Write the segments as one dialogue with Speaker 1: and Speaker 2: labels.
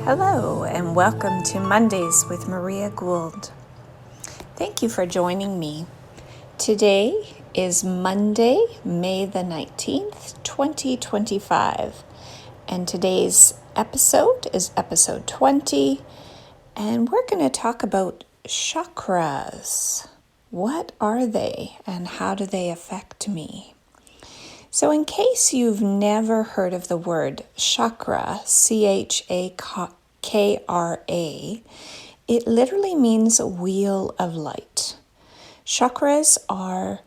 Speaker 1: Hello and welcome to Mondays with Maria Gould. Thank you for joining me. Today is Monday, May the 19th, 2025, and today's episode is episode 20, and we're going to talk about chakras. What are they and how do they affect me? So in case you've never heard of the word chakra, Chakra, it literally means a wheel of light. Chakras are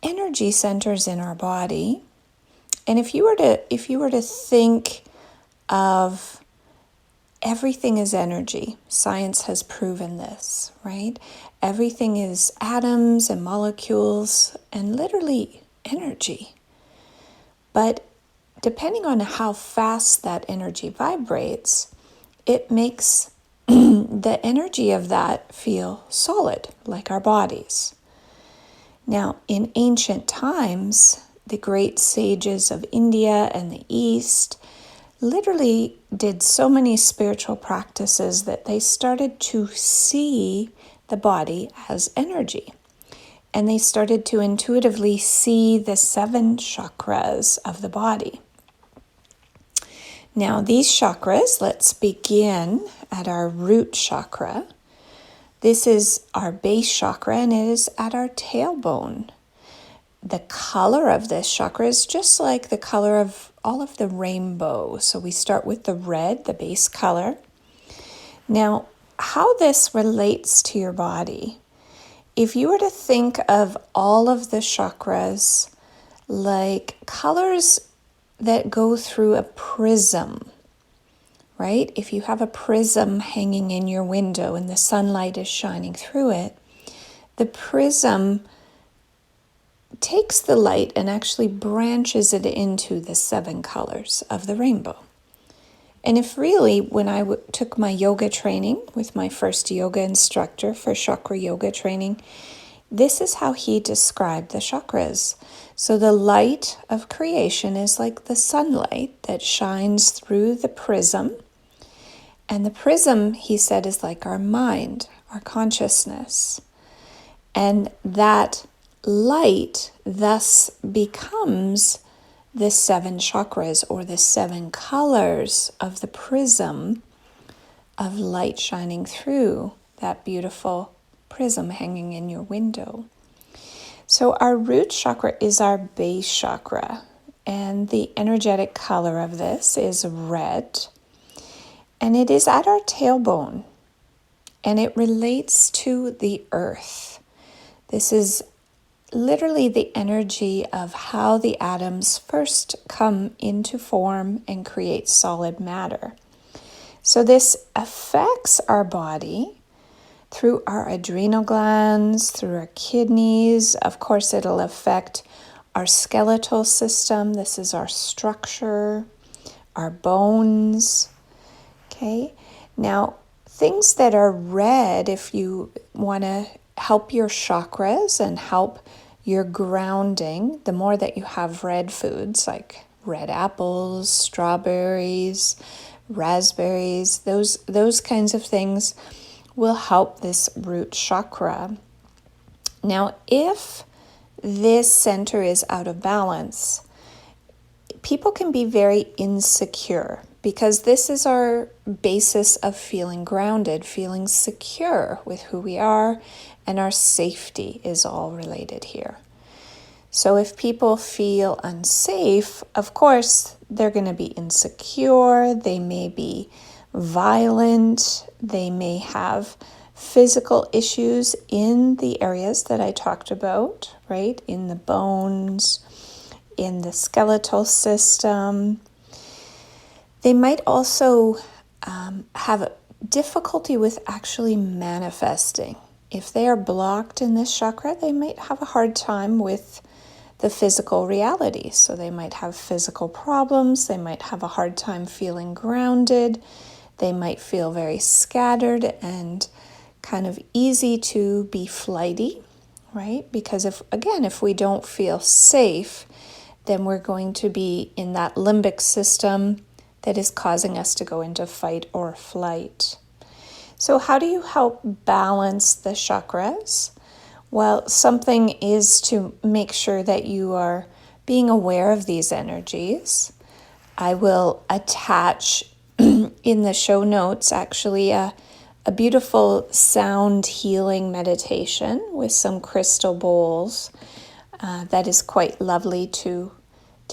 Speaker 1: energy centers in our body. And if you were to think of everything as energy, science has proven this, right? Everything is atoms and molecules and literally energy. But depending on how fast that energy vibrates, it makes the energy of that feel solid, like our bodies. Now, in ancient times, the great sages of India and the East literally did so many spiritual practices that they started to see the body as energy. And they started to intuitively see the 7 chakras of the body. Now, these chakras, let's begin at our root chakra. This is our base chakra, and it is at our tailbone. The color of this chakra is just like the color of all of the rainbow. So we start with the red, the base color. Now, how this relates to your body. If you were to think of all of the chakras like colors that go through a prism, right? If you have a prism hanging in your window and the sunlight is shining through it, the prism takes the light and actually branches it into the 7 colors of the rainbow. And if really, when I took my yoga training with my first yoga instructor for chakra yoga training, this is how he described the chakras. So the light of creation is like the sunlight that shines through the prism. And the prism, he said, is like our mind, our consciousness. And that light thus becomes the 7 chakras, or the 7 colors of the prism of light shining through that beautiful prism hanging in your window. So our root chakra is our base chakra, and the energetic color of this is red, and it is at our tailbone, and it relates to the earth. This is literally the energy of how the atoms first come into form and create solid matter. So this affects our body through our adrenal glands, through our kidneys. Of course, it'll affect our skeletal system. This is our structure, our bones. Okay. Now, things that are red, if you want to help your chakras and help your grounding, the more that you have red foods like red apples, strawberries, raspberries, those kinds of things will help this root chakra. Now, if this center is out of balance, people can be very insecure, because this is our basis of feeling grounded, feeling secure with who we are, and our safety is all related here. So if people feel unsafe, of course, they're going to be insecure, they may be violent, they may have physical issues in the areas that I talked about, right? In the bones, in the skeletal system. They might also have difficulty with actually manifesting. If they are blocked in this chakra, they might have a hard time with the physical reality. So they might have physical problems. They might have a hard time feeling grounded. They might feel very scattered and kind of easy to be flighty, right? Because if we don't feel safe, then we're going to be in that limbic system that is causing us to go into fight or flight. So how do you help balance the chakras? Well, something is to make sure that you are being aware of these energies. I will attach in the show notes actually a beautiful sound healing meditation with some crystal bowls that is quite lovely to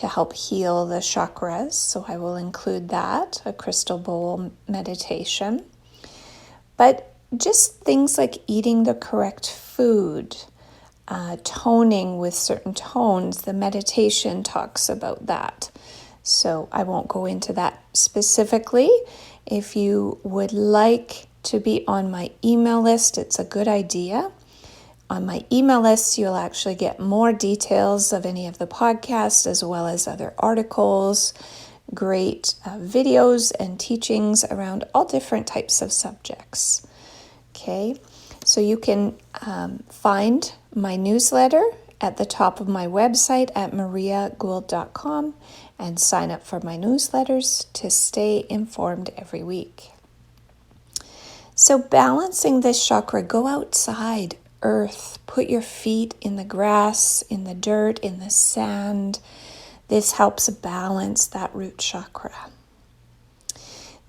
Speaker 1: help heal the chakras. So I will include that, a crystal bowl meditation. But just things like eating the correct food, toning with certain tones, the meditation talks about that. So I won't go into that specifically. If you would like to be on my email list, it's a good idea. On my email list, you'll actually get more details of any of the podcasts as well as other articles, great videos and teachings around all different types of subjects. Okay, so you can find my newsletter at the top of my website at mariagould.com and sign up for my newsletters to stay informed every week. So balancing this chakra, go outside, earth, put your feet in the grass, in the dirt, in the sand. This helps balance that root chakra.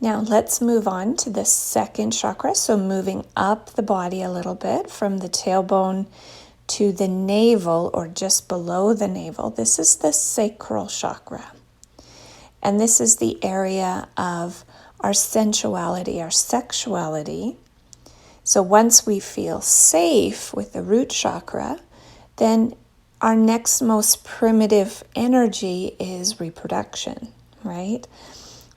Speaker 1: Now let's move on to the second chakra. So moving up the body a little bit from the tailbone to the navel or just below the navel. This is the sacral chakra. And this is the area of our sensuality, our sexuality. So once we feel safe with the root chakra, then our next most primitive energy is reproduction, right?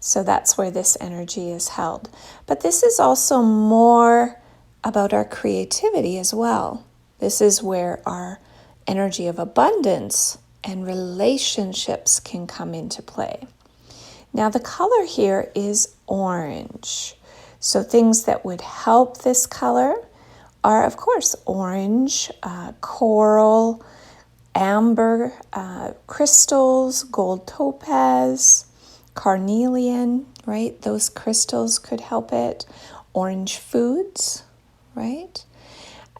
Speaker 1: So that's where this energy is held. But this is also more about our creativity as well. This is where our energy of abundance and relationships can come into play. Now the color here is orange. So things that would help this color are, of course, orange, coral, amber, crystals, gold topaz, carnelian, right? Those crystals could help it. Orange foods, right?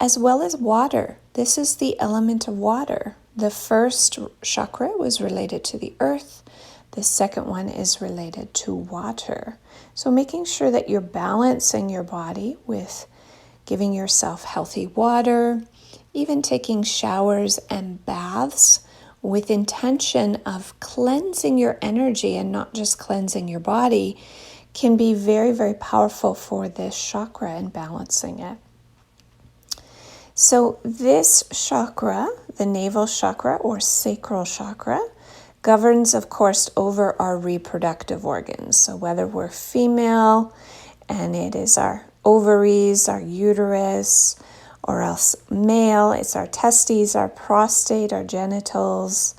Speaker 1: As well as water. This is the element of water. The first chakra was related to the earth. The second one is related to water. So making sure that you're balancing your body with giving yourself healthy water, even taking showers and baths with intention of cleansing your energy and not just cleansing your body can be very, very powerful for this chakra and balancing it. So this chakra, the navel chakra or sacral chakra, governs, of course, over our reproductive organs. So whether we're female and it is our ovaries, our uterus, or else male, it's our testes, our prostate, our genitals.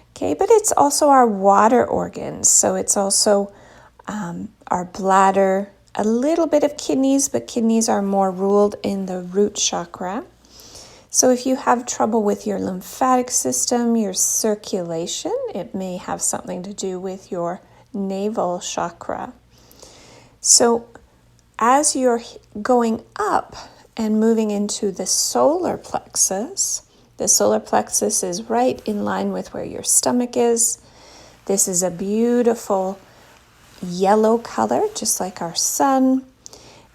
Speaker 1: Okay, but it's also our water organs. So it's also our bladder, a little bit of kidneys, but kidneys are more ruled in the root chakra. So if you have trouble with your lymphatic system, your circulation, it may have something to do with your navel chakra. So as you're going up and moving into the solar plexus is right in line with where your stomach is. This is a beautiful yellow color, just like our sun.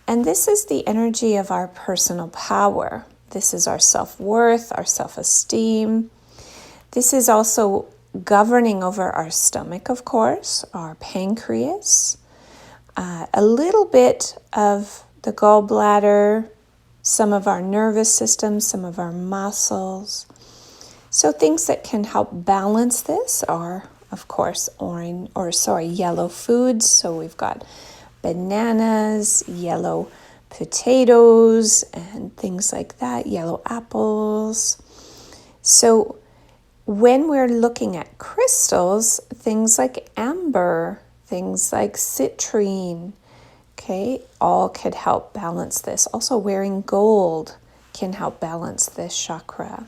Speaker 1: And this is the energy of our personal power. This is our self-worth, our self-esteem. This is also governing over our stomach, of course, our pancreas, a little bit of the gallbladder, some of our nervous system, some of our muscles. So things that can help balance this are, of course, yellow foods. So we've got bananas, yellow potatoes, and things like that, yellow apples. So when we're looking at crystals, things like amber, things like citrine, okay, all could help balance this. Also wearing gold can help balance this chakra.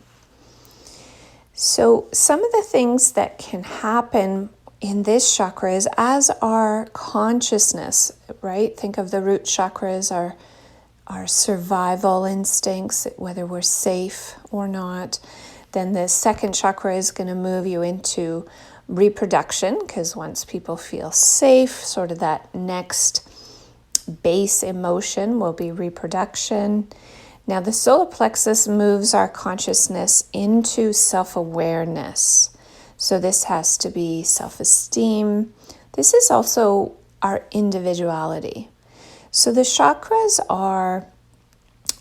Speaker 1: So some of the things that can happen in this chakra is as our consciousness, right? Think of the root chakra as our survival instincts, whether we're safe or not. Then the second chakra is going to move you into reproduction, because once people feel safe, sort of that next base emotion will be reproduction. Now the solar plexus moves our consciousness into self-awareness. So this has to be self-esteem. This is also our individuality. So the chakras are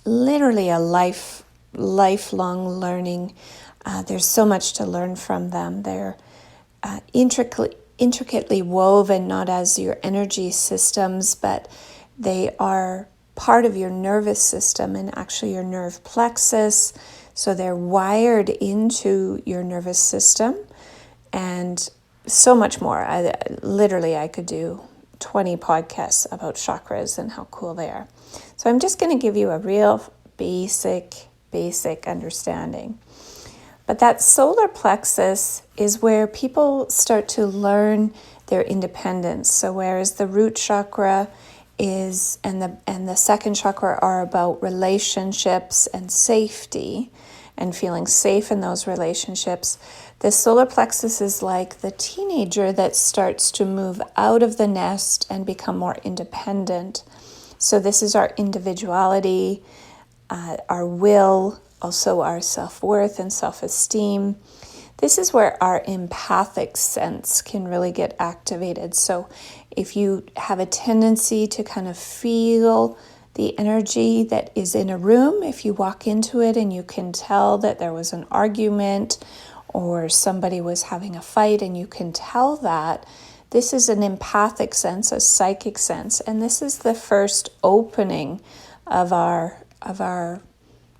Speaker 1: literally a lifelong learning. There's so much to learn from them. They're intricately woven, not as your energy systems, but they are part of your nervous system and actually your nerve plexus. So they're wired into your nervous system and so much more. I could do 20 podcasts about chakras and how cool they are. So I'm just going to give you a real basic understanding. But that solar plexus is where people start to learn their independence. So whereas the root chakra is and the second chakra are about relationships and safety and feeling safe in those relationships, the solar plexus is like the teenager that starts to move out of the nest and become more independent. So this is our individuality, our will, also our self-worth and self-esteem. This is where our empathic sense can really get activated. So if you have a tendency to kind of feel the energy that is in a room, if you walk into it and you can tell that there was an argument or somebody was having a fight and you can tell that, this is an empathic sense, a psychic sense, and this is the first opening of our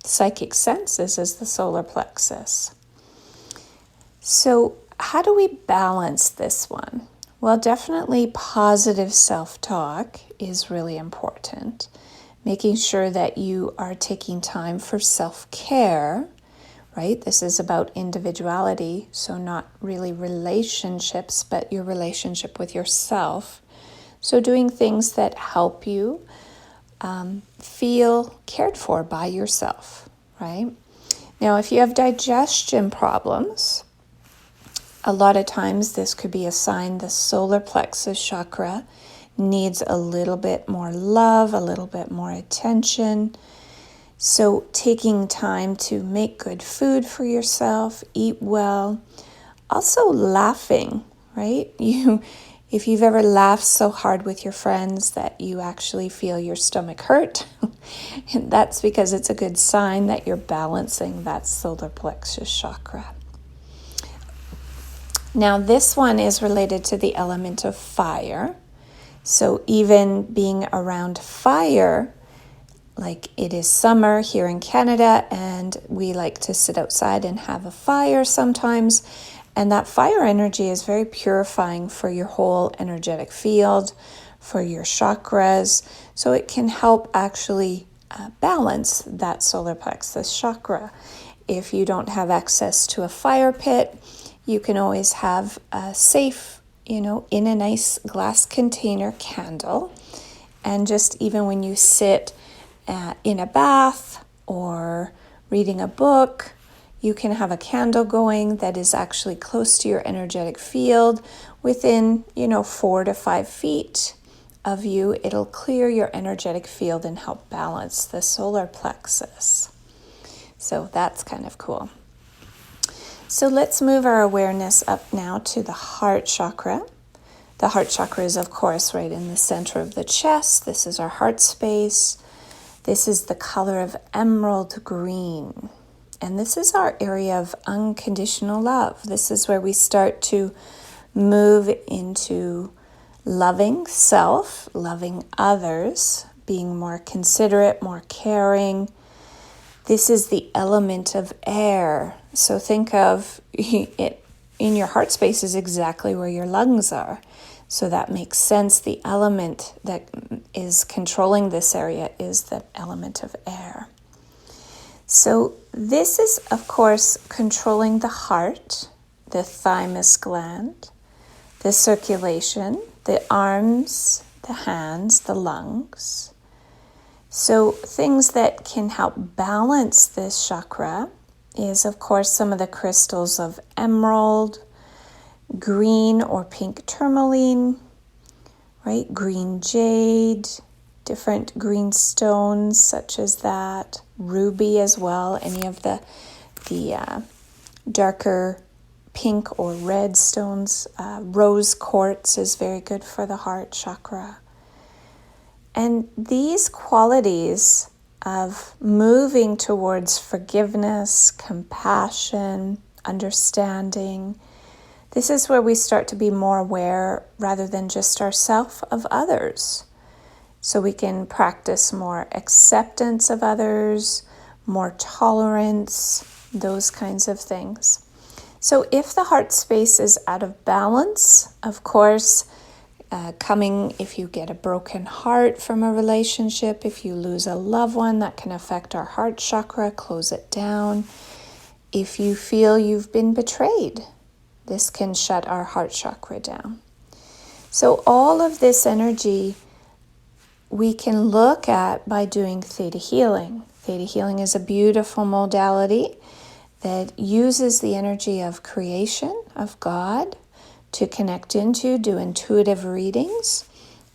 Speaker 1: psychic senses, is the solar plexus. So how do we balance this one? Well, definitely positive self-talk is really important. Making sure that you are taking time for self-care, right? This is about individuality, so not really relationships, but your relationship with yourself. So doing things that help you feel cared for by yourself, right? Now, if you have digestion problems, a lot of times this could be a sign the solar plexus chakra needs a little bit more love, a little bit more attention. So taking time to make good food for yourself, eat well, also laughing, right? If you've ever laughed so hard with your friends that you actually feel your stomach hurt, that's because it's a good sign that you're balancing that solar plexus chakra. Now this one is related to the element of fire. So even being around fire, like it is summer here in Canada and we like to sit outside and have a fire sometimes. And that fire energy is very purifying for your whole energetic field, for your chakras. So it can help actually balance that solar plexus chakra. If you don't have access to a fire pit, you can always have a safe, in a nice glass container candle. And just even when you sit in a bath or reading a book, you can have a candle going that is actually close to your energetic field. Within, 4 to 5 feet of you, it'll clear your energetic field and help balance the solar plexus. So that's kind of cool. So let's move our awareness up now to the heart chakra. The heart chakra is, of course, right in the center of the chest. This is our heart space. This is the color of emerald green. And this is our area of unconditional love. This is where we start to move into loving self, loving others, being more considerate, more caring. This is the element of air. So think of it in your heart space is exactly where your lungs are. So that makes sense. The element that is controlling this area is the element of air. So this is, of course, controlling the heart, the thymus gland, the circulation, the arms, the hands, the lungs. So things that can help balance this chakra is, of course, some of the crystals of emerald, green or pink tourmaline, right? Green jade, different green stones such as that, ruby as well, any of the darker pink or red stones. Rose quartz is very good for the heart chakra. And these qualities of moving towards forgiveness, compassion, understanding, this is where we start to be more aware rather than just ourselves of others. So we can practice more acceptance of others, more tolerance, those kinds of things. So if the heart space is out of balance, of course, if you get a broken heart from a relationship, if you lose a loved one, that can affect our heart chakra, close it down. If you feel you've been betrayed, this can shut our heart chakra down. So all of this energy we can look at by doing theta healing. Theta healing is a beautiful modality that uses the energy of creation, of God, to connect into, do intuitive readings,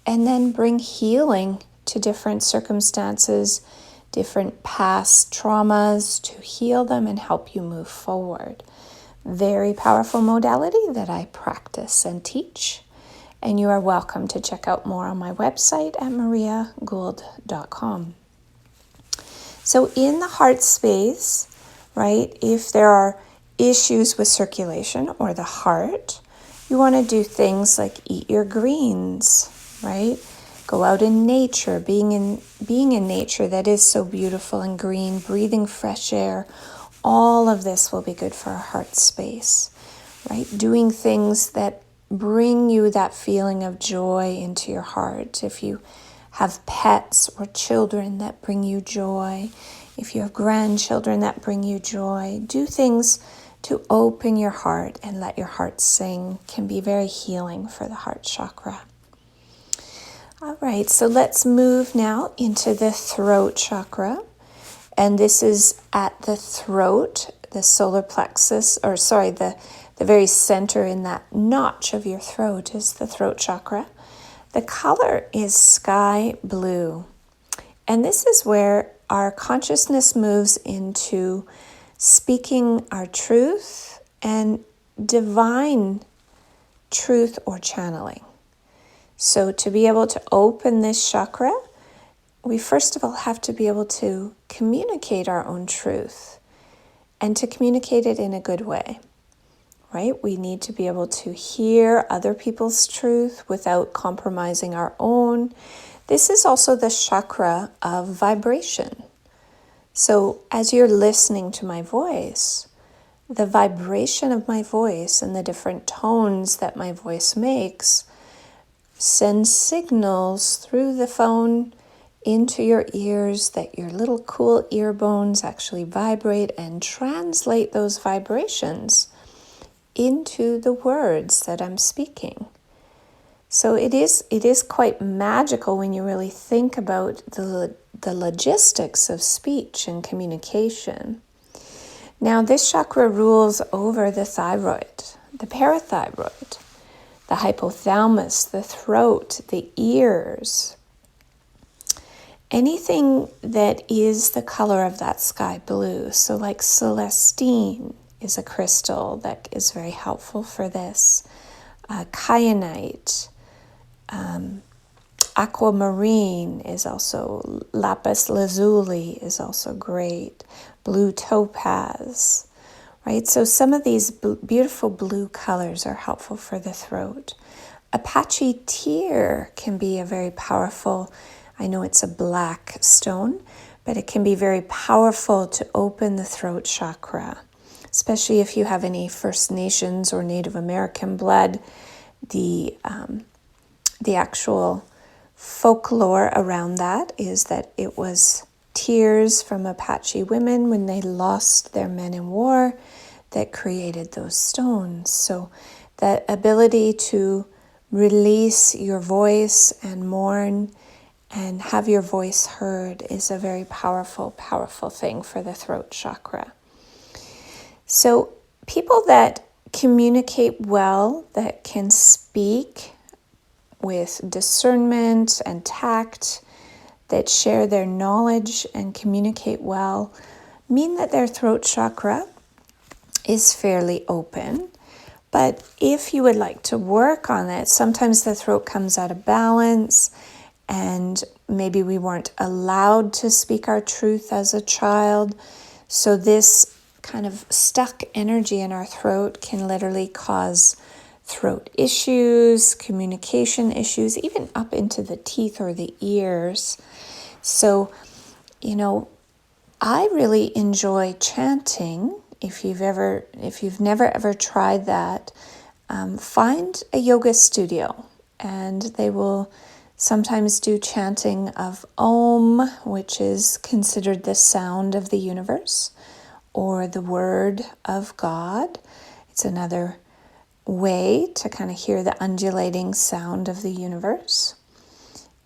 Speaker 1: and then bring healing to different circumstances, different past traumas, to heal them and help you move forward. Very powerful modality that I practice and teach. And you are welcome to check out more on my website at mariagould.com. So in the heart space, right, if there are issues with circulation or the heart, you want to do things like eat your greens, right? Go out in nature, being in nature that is so beautiful and green, breathing fresh air. All of this will be good for our heart space, right? Doing things that bring you that feeling of joy into your heart. If you have pets or children that bring you joy, if you have grandchildren that bring you joy, do things to open your heart and let your heart sing. Can be very healing for the heart chakra. All right, so let's move now into the throat chakra. And this is at the throat, the solar plexus, the very center in that notch of your throat is the throat chakra. The color is sky blue. And this is where our consciousness moves into speaking our truth and divine truth or channeling. So to be able to open this chakra, we first of all have to be able to communicate our own truth and to communicate it in a good way, right? We need to be able to hear other people's truth without compromising our own. This is also the chakra of vibration. So as you're listening to my voice, the vibration of my voice and the different tones that my voice makes send signals through the phone into your ears that your little cool ear bones actually vibrate and translate those vibrations into the words that I'm speaking. So it is quite magical when you really think about the logistics of speech and communication. Now this chakra rules over the thyroid, the parathyroid, the hypothalamus, the throat, the ears. Anything that is the color of that sky blue, so like celestine is a crystal that is very helpful for this. Kyanite, aquamarine is also, lapis lazuli is also great. Blue topaz, right? So some of these beautiful blue colors are helpful for the throat. Apache tear can be a very powerful, I know it's a black stone, but it can be very powerful to open the throat chakra, especially if you have any First Nations or Native American blood. The actual folklore around that is that it was tears from Apache women when they lost their men in war that created those stones. So That ability to release your voice and mourn and have your voice heard is a very powerful, powerful thing for the throat chakra. So people that communicate well, that can speak with discernment and tact, that share their knowledge and communicate well, mean that their throat chakra is fairly open. But if you would like to work on it, sometimes the throat comes out of balance, and maybe we weren't allowed to speak our truth as a child. So this kind of stuck energy in our throat can literally cause throat issues, communication issues, even up into the teeth or the ears. So, I really enjoy chanting. If you've never ever tried that, find a yoga studio, and they will sometimes do chanting of Om, which is considered the sound of the universe, or the word of God. It's another way to kind of hear the undulating sound of the universe.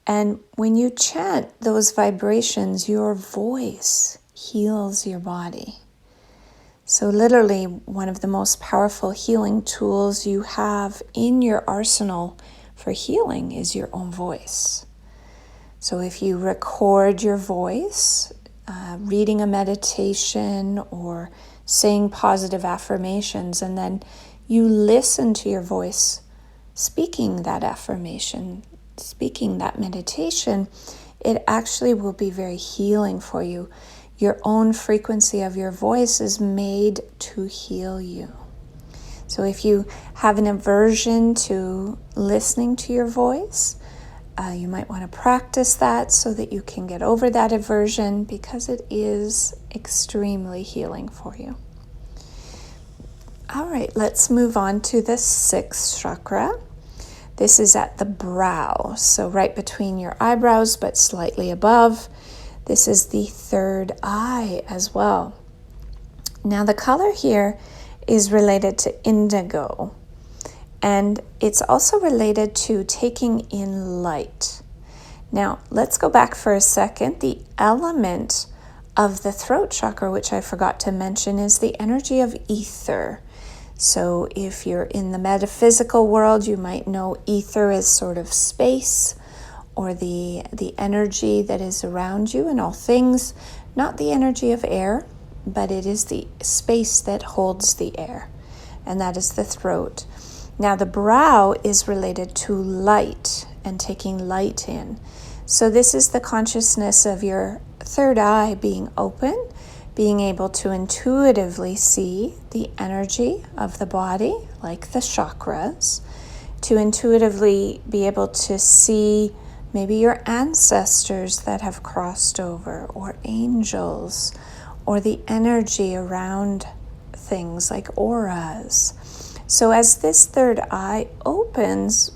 Speaker 1: And when you chant those vibrations, your voice heals your body. So literally, one of the most powerful healing tools you have in your arsenal for healing is your own voice. So if you record your voice, reading a meditation or saying positive affirmations, and then you listen to your voice speaking that affirmation, speaking that meditation, it actually will be very healing for you. Your own frequency of your voice is made to heal you. So if you have an aversion to listening to your voice, you might want to practice that so that you can get over that aversion, because it is extremely healing for you. All right, let's move on to the 6th chakra. This is at the brow, so right between your eyebrows, but slightly above. This is the 3rd eye as well. Now the color here is related to indigo, and it's also related to taking in light. Now let's go back for a second. The element of the throat chakra, which I forgot to mention, is the energy of ether. So if you're in the metaphysical world, you might know ether as sort of space, or the energy that is around you in all things, not the energy of air, but it is the space that holds the air, and that is the throat. Now the brow is related to light and taking light in. So this is the consciousness of your 3rd eye being open, being able to intuitively see the energy of the body, like the chakras, to intuitively be able to see maybe your ancestors that have crossed over, or angels, or the energy around things like auras. So as this 3rd eye opens,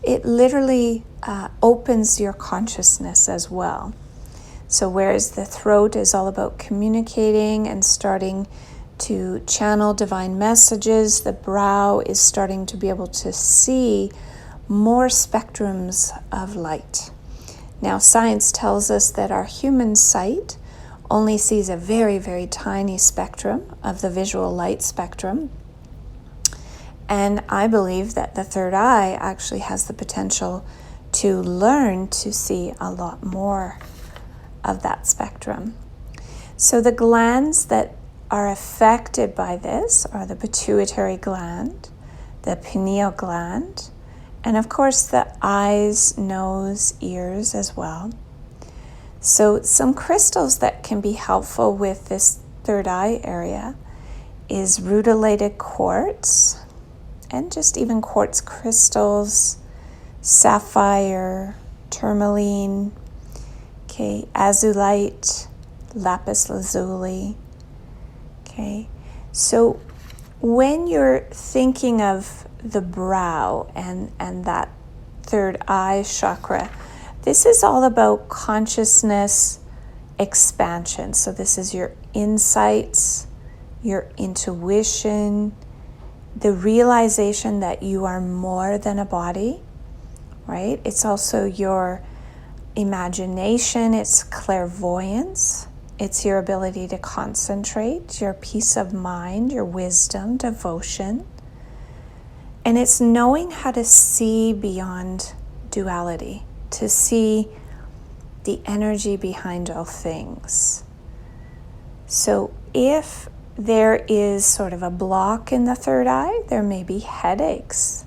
Speaker 1: it literally opens your consciousness as well. So whereas the throat is all about communicating and starting to channel divine messages, the brow is starting to be able to see more spectrums of light. Now science tells us that our human sight only sees a very, very tiny spectrum of the visual light spectrum. And I believe that the 3rd eye actually has the potential to learn to see a lot more of that spectrum. So the glands that are affected by this are the pituitary gland, the pineal gland, and of course the eyes, nose, ears as well. So some crystals that can be helpful with this 3rd eye area is rutilated quartz, and just even quartz crystals, sapphire, tourmaline, azulite, lapis lazuli. So when you're thinking of the brow and that 3rd eye chakra, this is all about consciousness expansion. So this is your insights, your intuition, the realization that you are more than a body, right? It's also your imagination, it's clairvoyance, it's your ability to concentrate, your peace of mind, your wisdom, devotion. And it's knowing how to see beyond duality, to see the energy behind all things. So if there is sort of a block in the third eye, there may be headaches.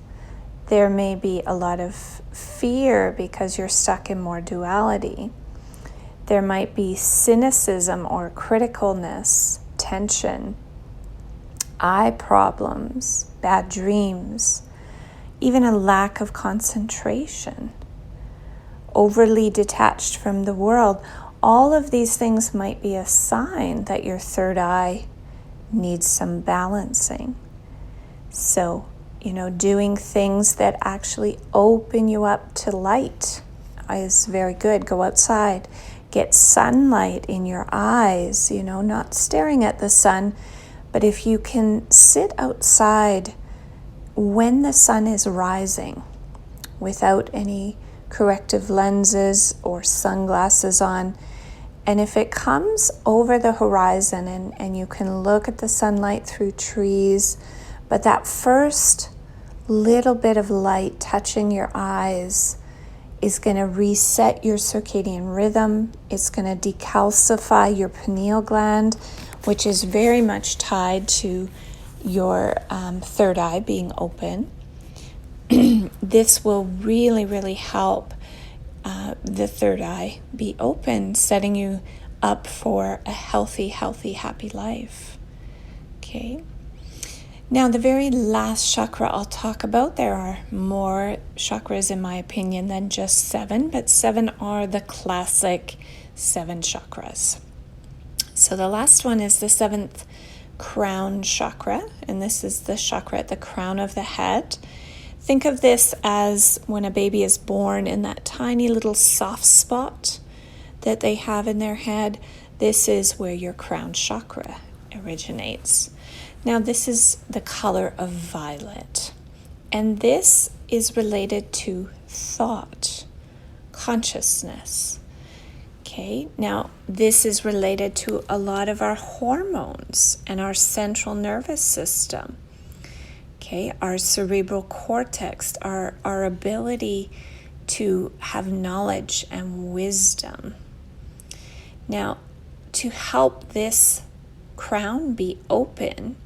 Speaker 1: There may be a lot of fear because you're stuck in more duality. There might be cynicism or criticalness, tension, eye problems, bad dreams, even a lack of concentration, overly detached from the world. All of these things might be a sign that your third eye needs some balancing. So, doing things that actually open you up to light is very good. Go outside, get sunlight in your eyes, not staring at the sun, but if you can sit outside when the sun is rising without any corrective lenses or sunglasses on, and if it comes over the horizon and you can look at the sunlight through trees, but that first little bit of light touching your eyes is going to reset your circadian rhythm. It's going to decalcify your pineal gland, which is very much tied to your third eye being open. This will really, really help the third eye be open, setting you up for a healthy, happy life. Okay. Now, the very last chakra I'll talk about, there are more chakras in my opinion than just 7, but 7 are the classic 7 chakras. So the last one is the 7th crown chakra, and this is the chakra at the crown of the head. Think of this as when a baby is born in that tiny little soft spot that they have in their head. This is where your crown chakra originates. Now, this is the color of violet, and this is related to thought, consciousness. Okay, now this is related to a lot of our hormones and our central nervous system. Okay, our cerebral cortex, our ability to have knowledge and wisdom. Now, to help this crown be open,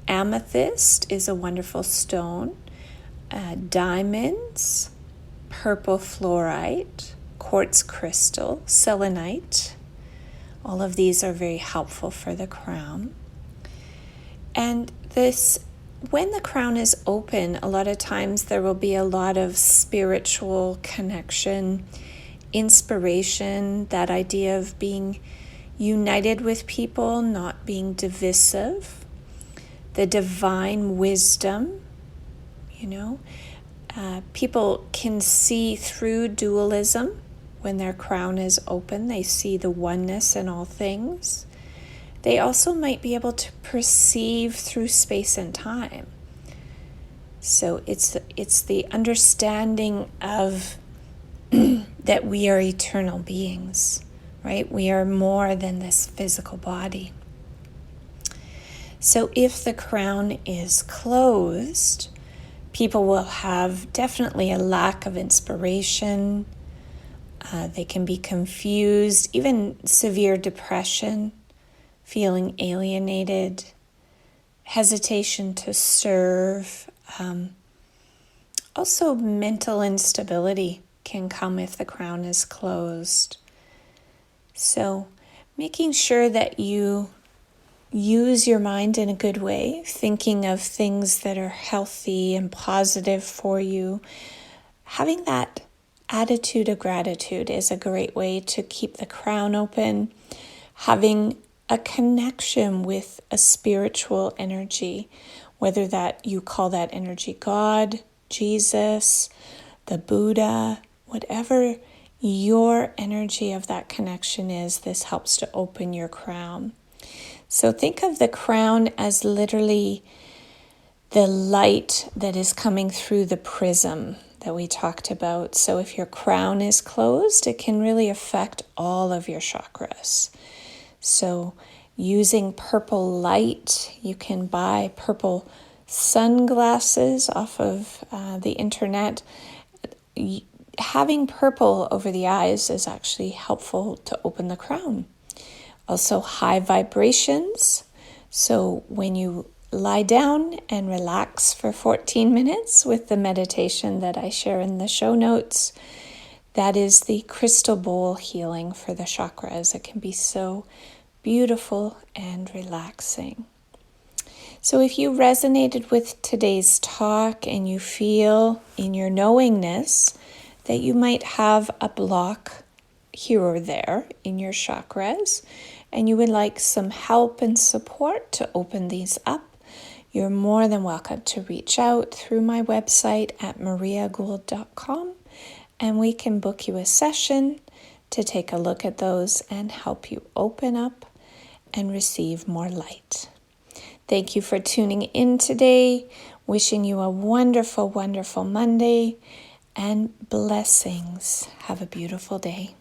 Speaker 1: amethyst is a wonderful stone, diamonds, purple fluorite, quartz crystal, selenite. All of these are very helpful for the crown. And when the crown is open, a lot of times there will be a lot of spiritual connection, inspiration, that idea of being united with people, not being divisive, the divine wisdom, people can see through dualism when their crown is open. They see the oneness in all things. They also might be able to perceive through space and time. So it's the understanding of that we are eternal beings, right? We are more than this physical body. So if the crown is closed, people will have definitely a lack of inspiration. They can be confused, even severe depression, feeling alienated, hesitation to serve. Also, mental instability can come if the crown is closed. So, making sure that you use your mind in a good way, thinking of things that are healthy and positive for you. Having that attitude of gratitude is a great way to keep the crown open. Having a connection with a spiritual energy, whether that you call that energy God, Jesus, the Buddha, whatever your energy of that connection is, this helps to open your crown. So think of the crown as literally the light that is coming through the prism that we talked about. So if your crown is closed, it can really affect all of your chakras. So using purple light, you can buy purple sunglasses off of the internet. Having purple over the eyes is actually helpful to open the crown. Also high vibrations. So when you lie down and relax for 14 minutes with the meditation that I share in the show notes, that is the crystal bowl healing for the chakras. It can be so beautiful and relaxing. So if you resonated with today's talk and you feel in your knowingness that you might have a block here or there in your chakras, and you would like some help and support to open these up, you're more than welcome to reach out through my website at mariagould.com, and we can book you a session to take a look at those and help you open up and receive more light. Thank you for tuning in today. Wishing you a wonderful, wonderful Monday, and blessings. Have a beautiful day.